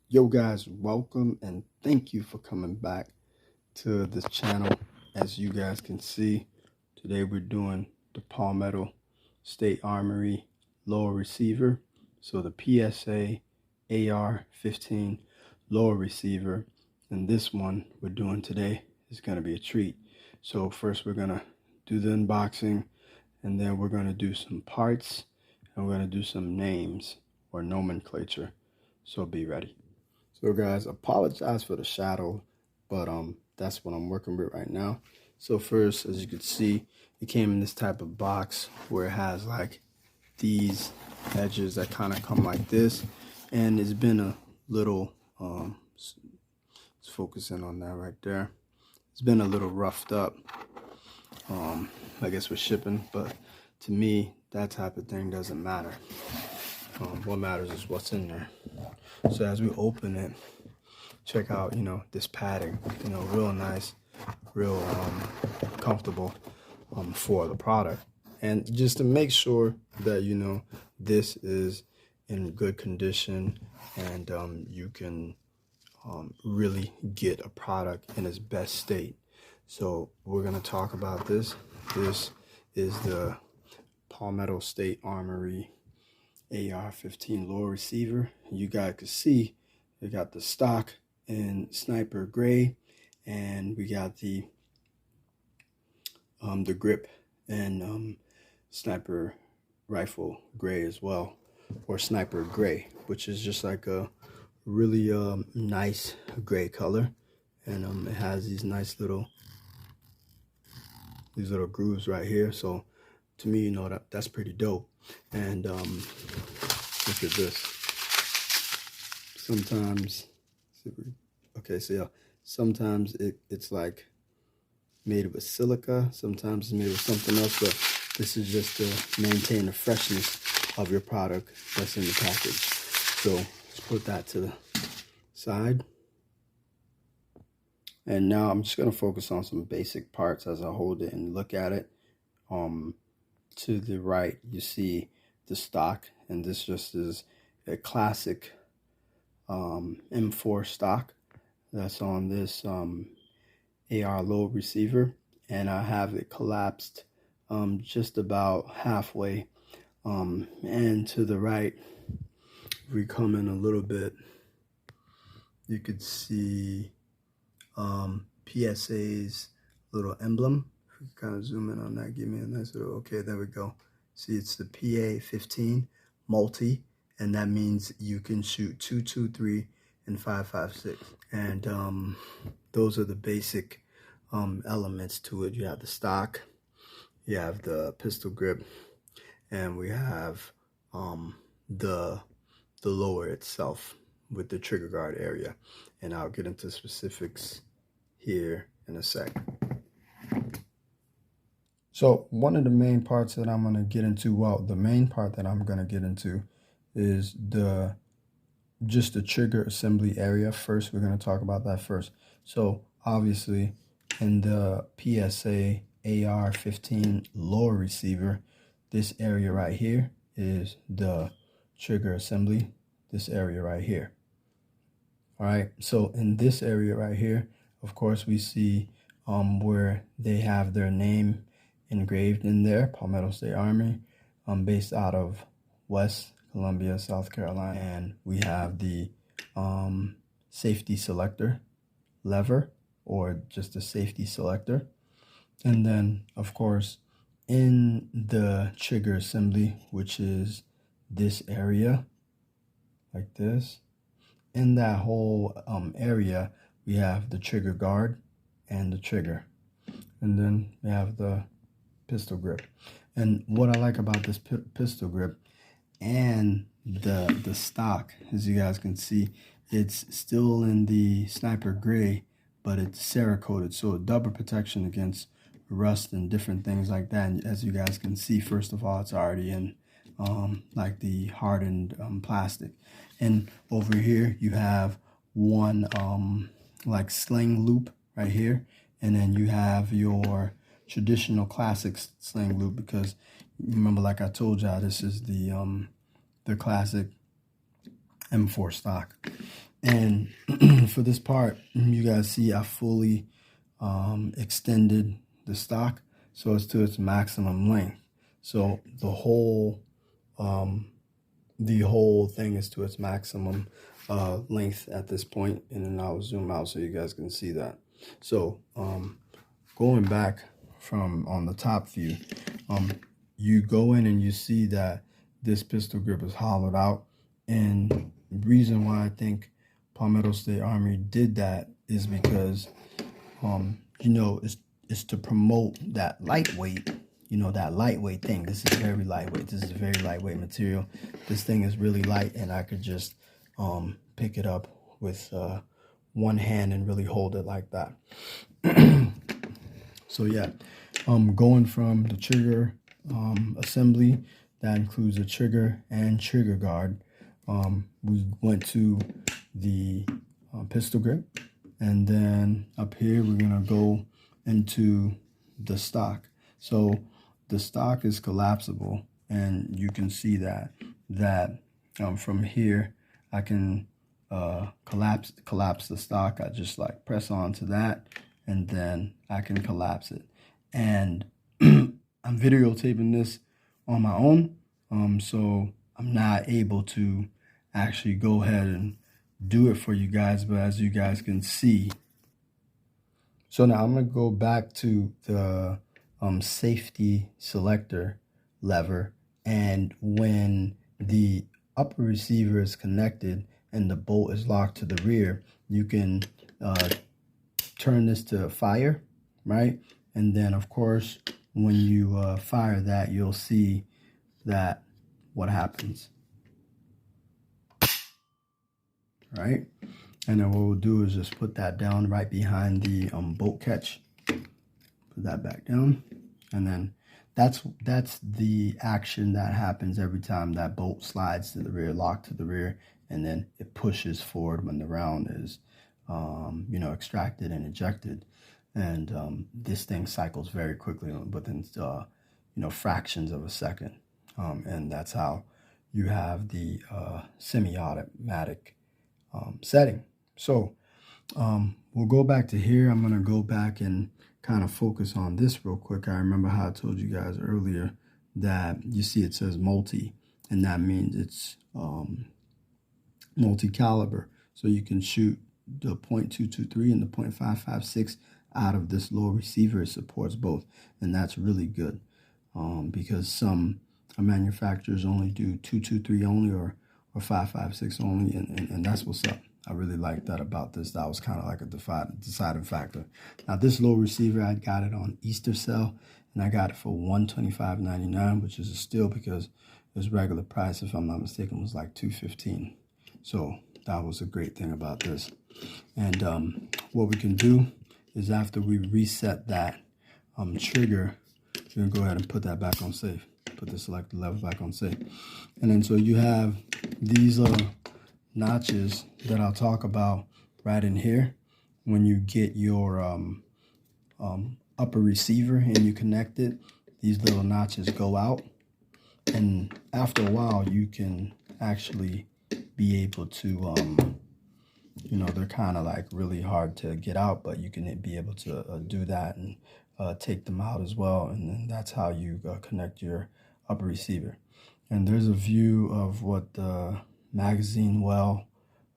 Yo guys, welcome and thank you for coming back to this channel. As you guys can see, today we're doing the Palmetto State Armory lower receiver. So the PSA AR15 lower receiver, and this one we're doing today is going to be a treat. So first we're going to do the unboxing, and then we're going to do some parts, and we're going to do some names or nomenclature. So be ready. So guys, apologize for the shadow, but that's what I'm working with right now. So first, as you can see, it came in this type of box where it has like these edges that kind of come like this, and it's been a little let's focus in on that right there. It's been a little roughed up, I guess with shipping, but to me that type of thing doesn't matter. What matters is what's in there. So as we open it, check out, this padding, real nice, real comfortable for the product. And just to make sure that, this is in good condition and you can really get a product in its best state. So we're going to talk about this. This is the Palmetto State Armory AR15 lower receiver. You guys can see we got the stock in sniper gray, and we got the grip and sniper rifle gray as well, or sniper gray, which is just like a really nice gray color, and it has these nice little grooves right here. So to me, that's pretty dope. And look at this. Sometimes, okay, so yeah, sometimes it's like made with silica, sometimes it's made with something else, but this is just to maintain the freshness of your product that's in the package. So let's put that to the side. And now I'm just going to focus on some basic parts as I hold it and look at it. To the right, you see the stock, and this just is a classic M4 stock that's on this AR low receiver, and I have it collapsed just about halfway. And to the right, if we come in a little bit, you could see PSA's little emblem. If we kind of zoom in on that, give me a nice little, okay, there we go. See, it's the PA15 multi, and that means you can shoot 223 and 556. And those are the basic elements to it. You have the stock, you have the pistol grip, and we have the lower itself with the trigger guard area. And I'll get into specifics here in a sec. So one of the main parts that I'm going to get into, well, the main part that I'm going to get into is just the trigger assembly area. First, we're going to talk about that first. So obviously in the PSA AR15 lower receiver, this area right here is the trigger assembly, this area right here. All right, so in this area right here, of course, we see where they have their name engraved in there, Palmetto State Armory, based out of West Columbia, South Carolina. And we have the safety selector lever, or just a safety selector. And then, of course, in the trigger assembly, which is this area, like this, in that whole area, we have the trigger guard and the trigger. And then we have the pistol grip. And what I like about this pistol grip and the stock, as you guys can see, it's still in the sniper gray, but it's cerakoted, so double protection against rust and different things like that. And as you guys can see, first of all, it's already in like the hardened plastic. And over here you have one like sling loop right here, and then you have your traditional classic sling loop, because remember, like I told y'all, this is the classic M4 stock. And for this part, you guys see I fully extended the stock so it's to its maximum length. So the whole thing is to its maximum length at this point, and then I'll zoom out so you guys can see that. So going back from on the top view, you go in and you see that this pistol grip is hollowed out, and the reason why I think Palmetto State Armory did that is because you know, it's to promote that lightweight, you know, that lightweight thing. This is very lightweight. This is very lightweight material. This thing is really light, and I could just pick it up with one hand and really hold it like that. So yeah, going from the trigger assembly, that includes the trigger and trigger guard. We went to the pistol grip, and then up here we're gonna go into the stock. So the stock is collapsible, and you can see that from here I can collapse the stock. I just like press onto that, and then I can collapse it. And I'm videotaping this on my own, so I'm not able to actually go ahead and do it for you guys, but as you guys can see. So now I'm going to go back to the safety selector lever, and when the upper receiver is connected and the bolt is locked to the rear, you can turn this to fire, right? And then of course when you fire that, you'll see that what happens, right? And then what we'll do is just put that down right behind the bolt catch. Put that back down, and then that's the action that happens every time that bolt slides to the rear, locked to the rear, and then it pushes forward when the round is you know, extracted and ejected. And this thing cycles very quickly within you know, fractions of a second, and that's how you have the semi-automatic setting. So we'll go back to here. I'm going to go back and kind of focus on this real quick. I remember how I told you guys earlier that you see it says multi, and that means it's multi-caliber. So you can shoot the .223 and the .556 out of this low receiver. It supports both, and that's really good because some manufacturers only do .223 only or 556 only, and that's what's up. I really like that about this. That was kind of like a deciding factor. Now this low receiver, I got it on Easter sale, and I got it for $125.99, which is a steal because its regular price, if I'm not mistaken, was like $215. So that was a great thing about this. And what we can do is after we reset that trigger, we're gonna go ahead and put that back on safe. Put the selected lever back on safe. And then so you have these notches that I'll talk about right in here. When you get your upper receiver and you connect it, these little notches go out, and after a while you can actually be able to you know, they're kind of like really hard to get out, but you can be able to do that and take them out as well, and then that's how you connect your upper receiver. And there's a view of what the magazine well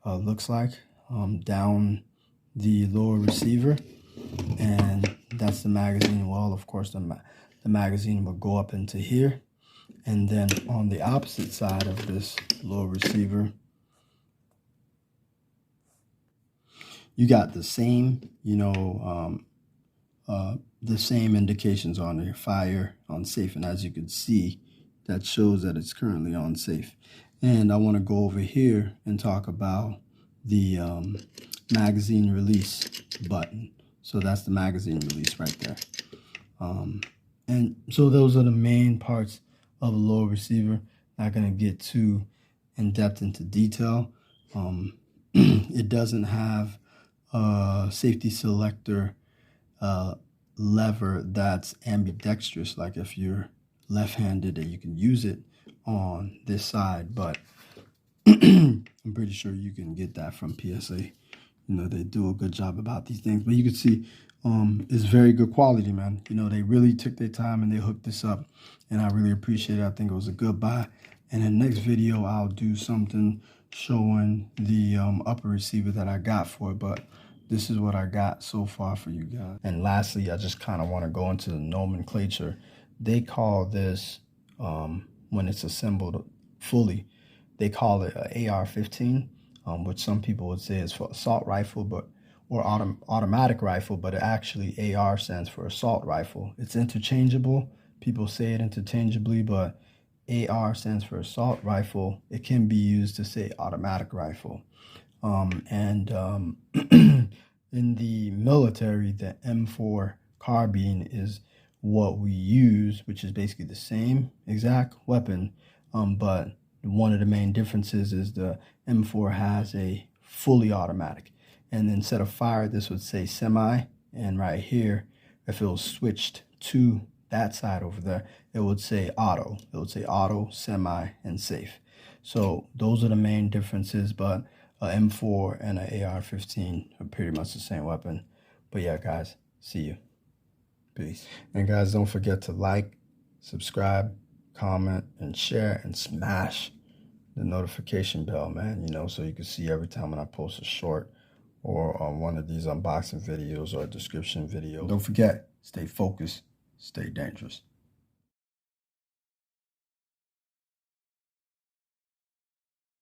looks like down the lower receiver, and that's the magazine well. Of course, the magazine will go up into here, and then on the opposite side of this lower receiver, you got the same, you know, the same indications on there, fire, on safe, and as you can see, that shows that it's currently on safe. And I want to go over here and talk about the magazine release button. So that's the magazine release right there. And so those are the main parts of a low receiver. Not going to get too in depth into detail. It doesn't have a safety selector lever that's ambidextrous, like if you're left-handed, that you can use it on this side, but I'm pretty sure you can get that from PSA. You know, they do a good job about these things. But you can see it's very good quality, man. You know, they really took their time and they hooked this up. And I really appreciate it. I think it was a good buy. And in the next video, I'll do something showing the upper receiver that I got for it. But this is what I got so far for you guys. And lastly, I just kind of want to go into the nomenclature. They call this, when it's assembled fully, they call it a AR15, which some people would say is for assault rifle, or automatic rifle, but actually AR stands for assault rifle. It's interchangeable. People say it interchangeably, but AR stands for assault rifle. It can be used to say automatic rifle. In the military, the M4 carbine is what we use, which is basically the same exact weapon, but one of the main differences is the M4 has a fully automatic. And instead of fire, this would say semi. And right here, if it was switched to that side over there, it would say auto. It would say auto, semi, and safe. So those are the main differences, but an M4 and an AR-15 are pretty much the same weapon. But yeah, guys, see you. Peace. And guys, don't forget to like, subscribe, comment, and share, and smash the notification bell, man, you know, so you can see every time when I post a short or on one of these unboxing videos or a description video. Don't forget, stay focused, stay dangerous.